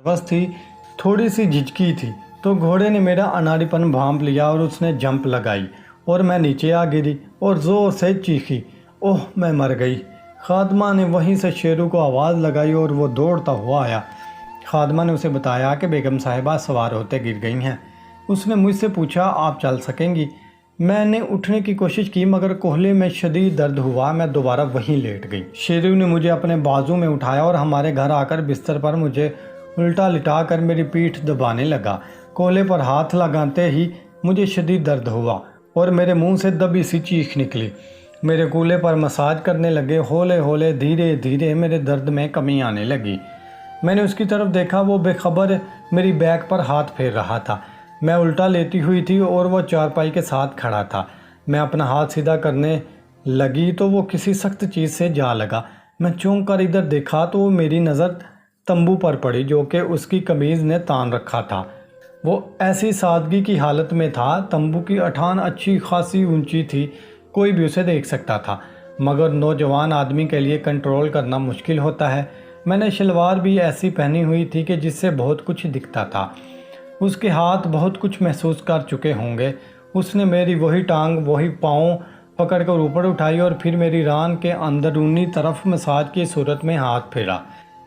बस थी, थोड़ी सी झिझकी थी तो घोड़े ने मेरा अनाड़ीपन भांप लिया और उसने जंप लगाई और मैं नीचे आ गिरी और ज़ोर से चीखी, ओह मैं मर गई। खादमा ने वहीं से शेरू को आवाज़ लगाई और वो दौड़ता हुआ आया। खादमा ने उसे बताया कि बेगम साहिबा सवार होते गिर गई हैं। उसने मुझसे पूछा, आप चल सकेंगी? मैंने उठने की कोशिश की मगर कोहले में शदीद दर्द हुआ। मैं दोबारा वहीं लेट गई। शेरू ने मुझे अपने बाजू में उठाया और हमारे घर आकर बिस्तर पर मुझे उल्टा लिटा कर मेरी पीठ दबाने लगा। कोहले पर हाथ लगाते ही मुझे शदीद दर्द हुआ और मेरे मुंह से दबी सी चीख निकली। मेरे कूल्हे पर मसाज करने लगे। हौले हौले धीरे धीरे मेरे दर्द में कमी आने लगी। मैंने उसकी तरफ देखा, वो बेखबर मेरी बैक पर हाथ फेर रहा था। मैं उल्टा लेटी हुई थी और वो चारपाई के साथ खड़ा था। मैं अपना हाथ सीधा करने लगी तो वो किसी सख्त चीज़ से जा लगा। मैं चौंक कर इधर देखा तो वो मेरी नज़र तंबू पर पड़ी जो कि उसकी कमीज़ ने तान रखा था। वो ऐसी सादगी की हालत में था। तंबू की अठान अच्छी खासी ऊंची थी, कोई भी उसे देख सकता था, मगर नौजवान आदमी के लिए कंट्रोल करना मुश्किल होता है। मैंने शलवार भी ऐसी पहनी हुई थी कि जिससे बहुत कुछ दिखता था। उसके हाथ बहुत कुछ महसूस कर चुके होंगे। उसने मेरी वही टांग वही पाँव पकड़कर ऊपर उठाई और फिर मेरी रान के अंदरूनी तरफ मसाज की सूरत में हाथ फेरा।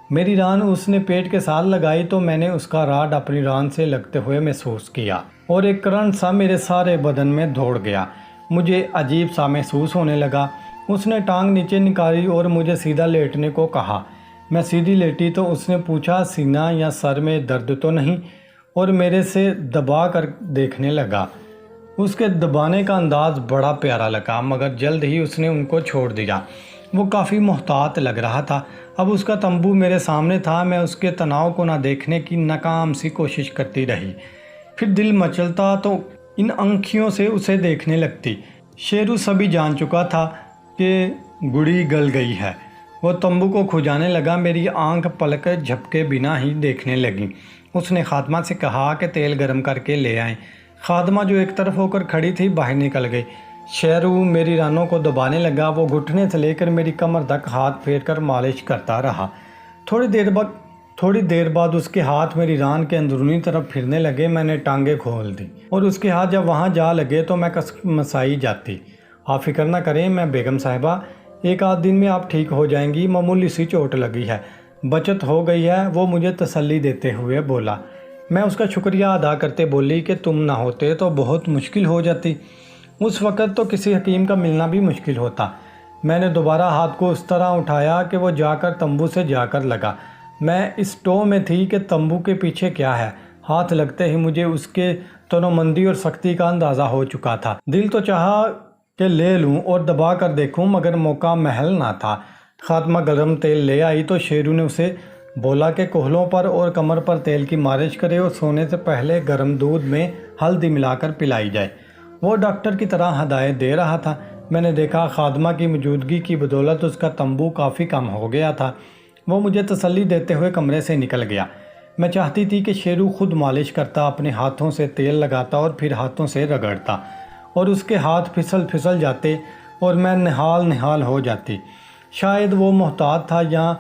मेरी रान उसने पेट के साथ लगाई तो मैंने उसका राड अपनी रान से लगते हुए महसूस किया और एक करंट सा मेरे सारे बदन में दौड़ गया। मुझे अजीब सा महसूस होने लगा। उसने टांग नीचे निकाली और मुझे सीधा लेटने को कहा। मैं सीधी लेटी तो उसने पूछा, सीना या सर में दर्द तो नहीं, और मेरे से दबा कर देखने लगा। उसके दबाने का अंदाज़ बड़ा प्यारा लगा मगर जल्द ही उसने उनको छोड़ दिया। वो काफ़ी मोहतात लग रहा था। अब उसका तंबू मेरे सामने था। मैं उसके तनाव को ना देखने की नाकाम सी कोशिश करती रही। फिर दिल मचलता तो इन आँखियों से उसे देखने लगती। शेरू सभी जान चुका था कि गुड़ी गल गई है। वो तंबू को खुजाने लगा। मेरी आंख पलक झपके बिना ही देखने लगी। उसने खादमा से कहा कि तेल गर्म करके ले आएं। खादमा जो एक तरफ होकर खड़ी थी बाहर निकल गई। शेरू मेरी रानों को दबाने लगा। वो घुटने से लेकर मेरी कमर तक हाथ फेर कर मालिश करता रहा। थोड़ी देर बाद उसके हाथ मेरी रान के अंदरूनी तरफ फिरने लगे। मैंने टांगे खोल दी और उसके हाथ जब वहाँ जा लगे तो मैं कसमसाई जाती। आप फिक्र ना करें मैं बेगम साहिबा, एक आध दिन में आप ठीक हो जाएंगी। मामूली सी चोट लगी है, बचत हो गई है, वो मुझे तसल्ली देते हुए बोला। मैं उसका शुक्रिया अदा करते बोली कि तुम ना होते तो बहुत मुश्किल हो जाती। उस वक़्त तो किसी हकीम का मिलना भी मुश्किल होता। मैंने दोबारा हाथ को उस तरह उठाया कि वो जाकर तंबू से जाकर लगा। मैं इस टो में थी कि तंबू के पीछे क्या है। हाथ लगते ही मुझे उसके तनोमंदी और सख्ती का अंदाज़ा हो चुका था। दिल तो चाहा कि ले लूं और दबा कर देखूं मगर मौका महल ना था। खात्मा गर्म तेल ले आई तो शेरू ने उसे बोला कि कोहलों पर और कमर पर तेल की मालिश करे और सोने से पहले गर्म दूध में हल्दी मिलाकर पिलाई जाए। वो डॉक्टर की तरह हदायत दे रहा था। मैंने देखा खादमा की मौजूदगी की बदौलत उसका तंबू काफ़ी कम हो गया था। वो मुझे तसल्ली देते हुए कमरे से निकल गया। मैं चाहती थी कि शेरू खुद मालिश करता, अपने हाथों से तेल लगाता और फिर हाथों से रगड़ता और उसके हाथ फिसल जाते और मैं निहाल हो जाती। शायद वो मोहतात था या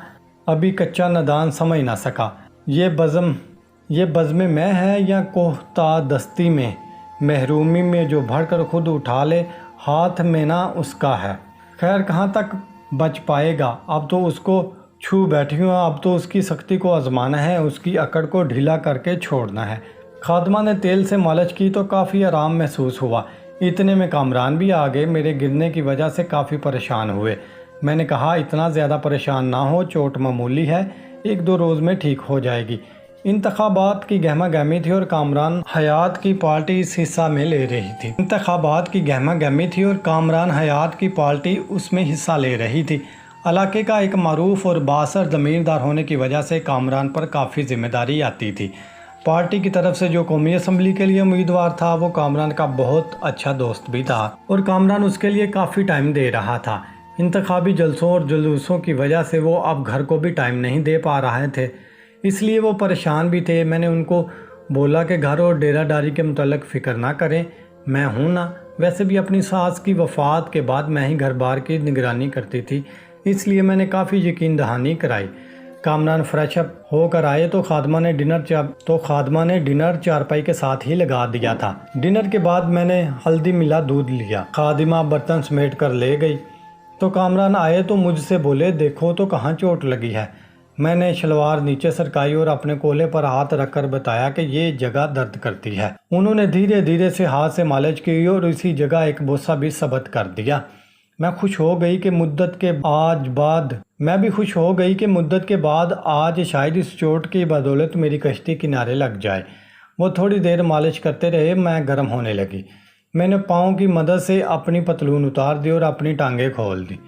अभी कच्चा नादान समझ ना सका ये बज़्म में है या कोहता दस्ती में, महरूमी में जो भरकर खुद उठा ले, हाथ में ना उसका है। खैर कहाँ तक बच पाएगा, अब तो उसको छू बैठी हूँ। अब तो उसकी सख्ती को आजमाना है, उसकी अकड़ को ढीला करके छोड़ना है। खादमा ने तेल से मालिश की तो काफ़ी आराम महसूस हुआ। इतने में कामरान भी आ गए। मेरे गिरने की वजह से काफ़ी परेशान हुए। मैंने कहा इतना ज़्यादा परेशान ना हो, चोट मामूली है, 1-2 रोज़ में ठीक हो जाएगी। इंतखाबात की गहमा गहमी थी और कामरान हयात की पार्टी इस हिस्सा में ले रही थी। इंतखाबात की गहमा गहमी थी और कामरान हयात की पार्टी उसमें हिस्सा ले रही थी। इलाके का एक मारूफ और बासर ज़मींदार होने की वजह से कामरान पर काफ़ी जिम्मेदारी आती थी। पार्टी की तरफ से जो कौमी असम्बली के लिए उम्मीदवार था वो कामरान का बहुत अच्छा दोस्त भी था और कामरान उसके लिए काफ़ी टाइम दे रहा था। इंतखाबी जलसों और जुलूसों की वजह से वो अब घर को भी टाइम नहीं दे पा रहे थे, इसलिए वो परेशान भी थे। मैंने उनको बोला कि घर और डेरादारी के मुतल्लिक फ़िक्र ना करें, मैं हूँ ना। वैसे भी अपनी सास की वफ़ात के बाद मैं ही घर बार की निगरानी करती थी, इसलिए मैंने काफ़ी यकीन दहानी कराई। कामरान फ्रेश अप होकर आए तो खादमा ने डिनर चारपाई के साथ ही लगा दिया था। डिनर के बाद मैंने हल्दी मिला दूध लिया। खादिमा बर्तन समेट कर ले गई तो कामरान आए तो मुझसे बोले, देखो तो कहाँ चोट लगी है। मैंने शलवार नीचे सरकाई और अपने कोले पर हाथ रखकर बताया कि ये जगह दर्द करती है। उन्होंने धीरे धीरे से हाथ से मालिश की और इसी जगह एक बोसा भी सबत कर दिया। मैं भी खुश हो गई कि मुद्दत के बाद आज शायद इस चोट की बदौलत मेरी कश्ती किनारे लग जाए। वो थोड़ी देर मालिश करते रहे। मैं गर्म होने लगी। मैंने पाँव की मदद से अपनी पतलून उतार दी और अपनी टांगें खोल दी।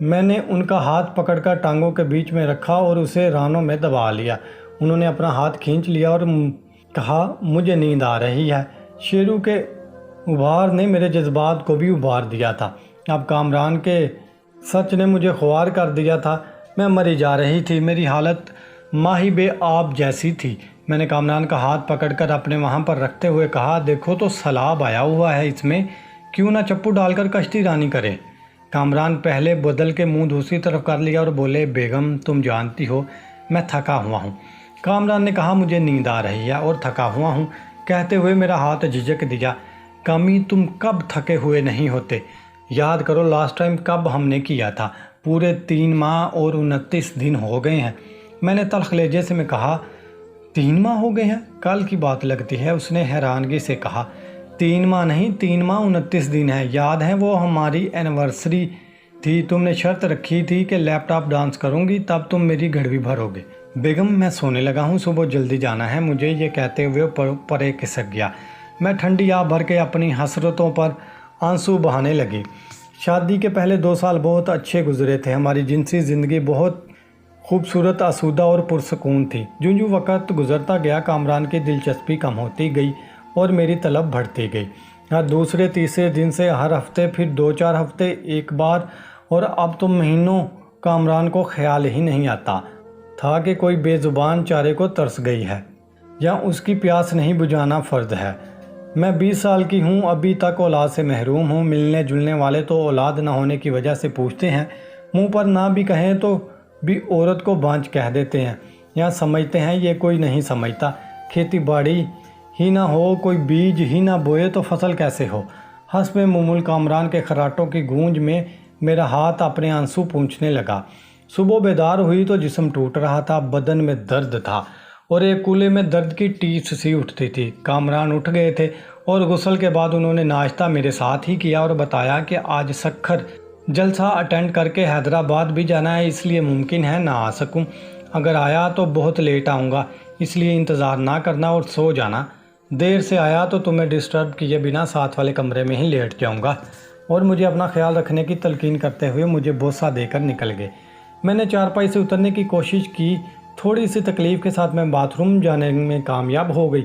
मैंने उनका हाथ पकड़कर टांगों के बीच में रखा और उसे रानों में दबा लिया। उन्होंने अपना हाथ खींच लिया और कहा, मुझे नींद आ रही है। शेरू के उभार ने मेरे जज्बात को भी उभार दिया था। अब कामरान के सच ने मुझे ख्वार कर दिया था। मैं मरी जा रही थी। मेरी हालत माही बे आब जैसी थी। मैंने कामरान का हाथ पकड़कर अपने वहाँ पर रखते हुए कहा, देखो तो सैलाब आया हुआ है, इसमें क्यों ना चप्पू डालकर कश्ती रानी करें। कामरान पहले बदल के मुंह दूसरी तरफ कर लिया और बोले, बेगम तुम जानती हो मैं थका हुआ हूँ। कामरान ने कहा, मुझे नींद आ रही है और थका हुआ हूँ। कहते हुए मेरा हाथ झिझक दिया। कामी तुम कब थके हुए नहीं होते। याद करो लास्ट टाइम कब हमने किया था। पूरे 3 माह और 29 दिन हो गए हैं। मैंने तल्ख लहजे से कहा, 3 माह हो गए हैं, कल की बात लगती है। उसने हैरानगी से कहा, 3 माह नहीं, 3 माह 29 दिन है। याद है वो हमारी एनिवर्सरी थी। तुमने शर्त रखी थी कि लैपटॉप डांस करूंगी तब तुम मेरी घड़वी भरोगे। बेगम मैं सोने लगा हूँ, सुबह जल्दी जाना है मुझे। ये कहते हुए परे खिसक गया। मैं ठंडी आह भर के अपनी हसरतों पर आंसू बहाने लगी। शादी के पहले 2 साल बहुत अच्छे गुजरे थे। हमारी जिनसी ज़िंदगी बहुत खूबसूरत, आसूदा और पुरसकून थी। जो वक्त गुजरता गया कामरान की दिलचस्पी कम होती गई और मेरी तलब बढ़ती गई। हर दूसरे तीसरे दिन से हर हफ्ते, फिर 2-4 हफ्ते एक बार, और अब तो महीनों कामरान को ख्याल ही नहीं आता था कि कोई बेज़ुबान चारे को तरस गई है या उसकी प्यास नहीं बुझाना फ़र्ज है। मैं 20 साल की हूँ, अभी तक औलाद से महरूम हूँ। मिलने जुलने वाले तो औलाद न होने की वजह से पूछते हैं, मुंह पर ना भी कहें तो भी औरत को बांझ कह देते हैं या समझते हैं। ये कोई नहीं समझता। खेती बाड़ी ही ना हो, कोई बीज ही ना बोए तो फसल कैसे हो। हस्ब मुमुल कामरान के खराटों की गूंज में मेरा हाथ अपने आंसू पूंछने लगा। सुबह बेदार हुई तो जिस्म टूट रहा था, बदन में दर्द था और एक कूले में दर्द की टीस सी उठती थी। कामरान उठ गए थे और गुस्ल के बाद उन्होंने नाश्ता मेरे साथ ही किया और बताया कि आज सखर जलसा अटेंड करके हैदराबाद भी जाना है, इसलिए मुमकिन है ना आ सकूं। अगर आया तो बहुत लेट आऊँगा, इसलिए इंतज़ार ना करना और सो जाना। देर से आया तो तुम्हें डिस्टर्ब किए बिना साथ वाले कमरे में ही लेट जाऊँगा। और मुझे अपना ख्याल रखने की तलकीन करते हुए मुझे बोसा देकर निकल गए। मैंने चारपाई से उतरने की कोशिश की। थोड़ी सी तकलीफ़ के साथ मैं बाथरूम जाने में कामयाब हो गई।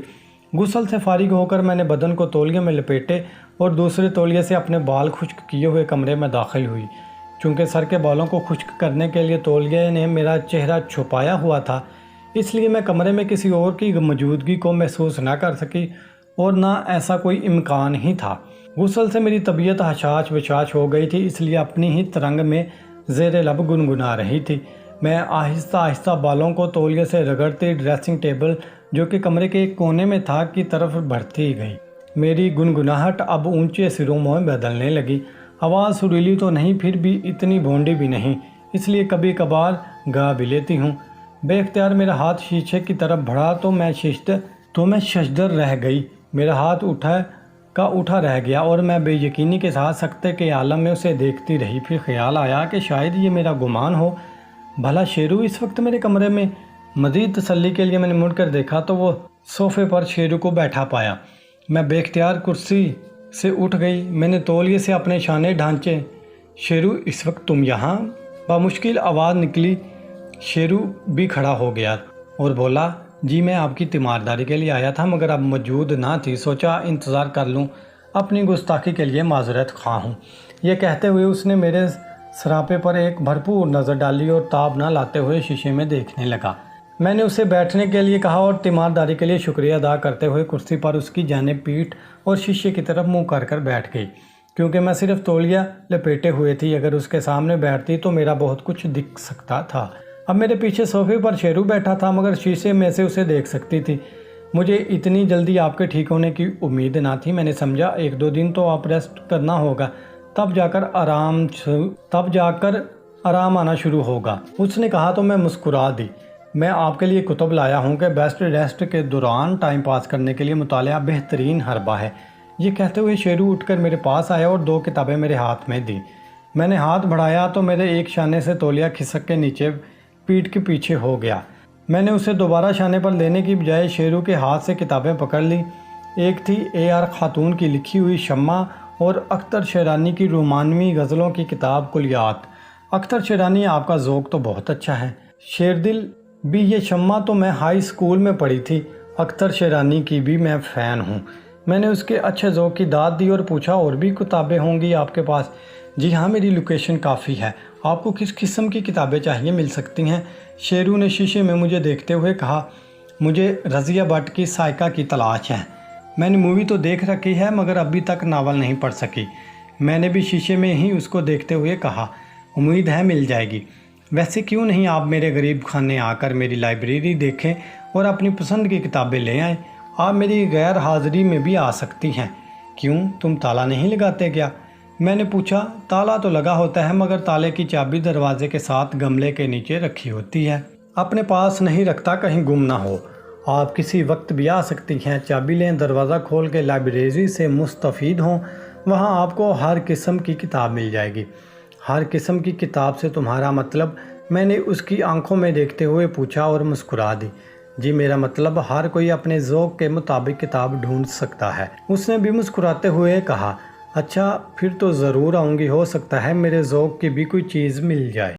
गुस्ल से फारिग होकर मैंने बदन को तौलिए में लपेटे और दूसरे तौलिए से अपने बाल खुश्क किए हुए कमरे में दाखिल हुई। चूँकि सर के बालों को खुश्क करने के लिए तौलिए ने मेरा चेहरा छुपाया हुआ था, इसलिए मैं कमरे में किसी और की मौजूदगी को महसूस ना कर सकी और ना ऐसा कोई इम्कान ही था। गुस्ल से मेरी तबीयत हशाश बशाश हो गई थी, इसलिए अपनी ही तरंग में ज़ेर लब गुनगुना रही थी। मैं आहिस्ता आहिस्ता बालों को तौलिए से रगड़ती ड्रेसिंग टेबल जो कि कमरे के एक कोने में था की तरफ बढ़ती गई। मेरी गुनगुनाहट अब ऊंचे सिरों में बदलने लगी। आवाज़ सुरीली तो नहीं, फिर भी इतनी भोंडी भी नहीं, इसलिए कभी कभार गा भी लेती हूँ। बेख्तियार मेरा हाथ शीशे की तरफ बढ़ा तो मैं शशदर रह गई। मेरा हाथ उठा रह गया और मैं बेयकीनी के साथ सख्ते के आलम में उसे देखती रही। फिर ख्याल आया कि शायद ये मेरा गुमान हो। भला शेरू इस वक्त मेरे कमरे में। मज़ीद तसल्ली के लिए मैंने मुड़कर देखा तो वो सोफ़े पर शेरू को बैठा पाया। मैं बेख्तियार कुर्सी से उठ गई। मैंने तौलिए से अपने शाने ढांचे। शेरू इस वक्त तुम यहाँ? बामुश्किल आवाज़ निकली। शेरू भी खड़ा हो गया और बोला, जी मैं आपकी तीमारदारी के लिए आया था मगर अब मौजूद ना थी, सोचा इंतज़ार कर लूँ। अपनी गुस्ताखी के लिए माजरत ख़्वाह हूँ। यह कहते हुए उसने मेरे सरापे पर एक भरपूर नज़र डाली और ताब ना लाते हुए शीशे में देखने लगा। मैंने उसे बैठने के लिए कहा और तीमारदारी के लिए शुक्रिया अदा करते हुए कुर्सी पर उसकी जानिब पीठ और शीशे की तरफ मुँह कर बैठ गई। क्योंकि मैं सिर्फ तौलिया लपेटे हुए थी, अगर उसके सामने बैठती तो मेरा बहुत कुछ दिख सकता था। अब मेरे पीछे सोफे पर शेरू बैठा था, मगर शीशे में से उसे देख सकती थी। मुझे इतनी जल्दी आपके ठीक होने की उम्मीद ना थी। मैंने समझा 1-2 दिन तो आप रेस्ट करना होगा, तब जाकर आराम आना शुरू होगा। उसने कहा तो मैं मुस्कुरा दी। मैं आपके लिए कुतुब लाया हूँ कि बेस्ट रेस्ट के दौरान टाइम पास करने के लिए मुतालिया बेहतरीन हरबा है। ये कहते हुए शेरू उठकर मेरे पास आया और 2 किताबें मेरे हाथ में दी। मैंने हाथ बढ़ाया तो मेरे एक शाने से तौलिया खिसक के नीचे पीठ के पीछे हो गया। मैंने उसे दोबारा शाने पर लेने की बजाय शेरू के हाथ से किताबें पकड़ ली। एक थी AR खातून की लिखी हुई शम्मा और अख्तर शेरानी की रोमानवी गज़लों की किताब कुलियात। अख्तर शेरानी, आपका ज़ौक़ तो बहुत अच्छा है। शेरदिल भी, ये शम्मा तो मैं हाई स्कूल में पढ़ी थी। अख्तर शेरानी की भी मैं फ़ैन हूँ। मैंने उसके अच्छे ज़ौक़ की दाद दी और पूछा, और भी किताबें होंगी आपके पास? जी हाँ, मेरी लोकेशन काफ़ी है। आपको किस किस्म की किताबें चाहिए मिल सकती हैं। शेरू ने शीशे में मुझे देखते हुए कहा, मुझे रज़िया भट्ट की साइका की तलाश है। मैंने मूवी तो देख रखी है, मगर अभी तक नावल नहीं पढ़ सकी। मैंने भी शीशे में ही उसको देखते हुए कहा, उम्मीद है मिल जाएगी। वैसे क्यों नहीं आप मेरे गरीब खाने आकर मेरी लाइब्रेरी देखें और अपनी पसंद की किताबें ले आएँ। आप मेरी गैर हाज़िरी में भी आ सकती हैं। क्यों, तुम ताला नहीं लगाते क्या? मैंने पूछा। ताला तो लगा होता है, मगर ताले की चाबी दरवाजे के साथ गमले के नीचे रखी होती है। अपने पास नहीं रखता, कहीं गुम ना हो। आप किसी वक्त भी आ सकती हैं। चाबी लें, दरवाज़ा खोल के लाइब्रेरी से मुस्तफ़ीद हों। वहाँ आपको हर किस्म की किताब मिल जाएगी। हर किस्म की किताब से तुम्हारा मतलब? मैंने उसकी आंखों में देखते हुए पूछा और मुस्कुरा दी। जी, मेरा मतलब हर कोई अपने ज़ौक़ के मुताबिक किताब ढूंढ सकता है। उसने भी मुस्कुराते हुए कहा, अच्छा फिर तो ज़रूर आऊँगी। हो सकता है मेरे ज़ौक़ की भी कोई चीज़ मिल जाए।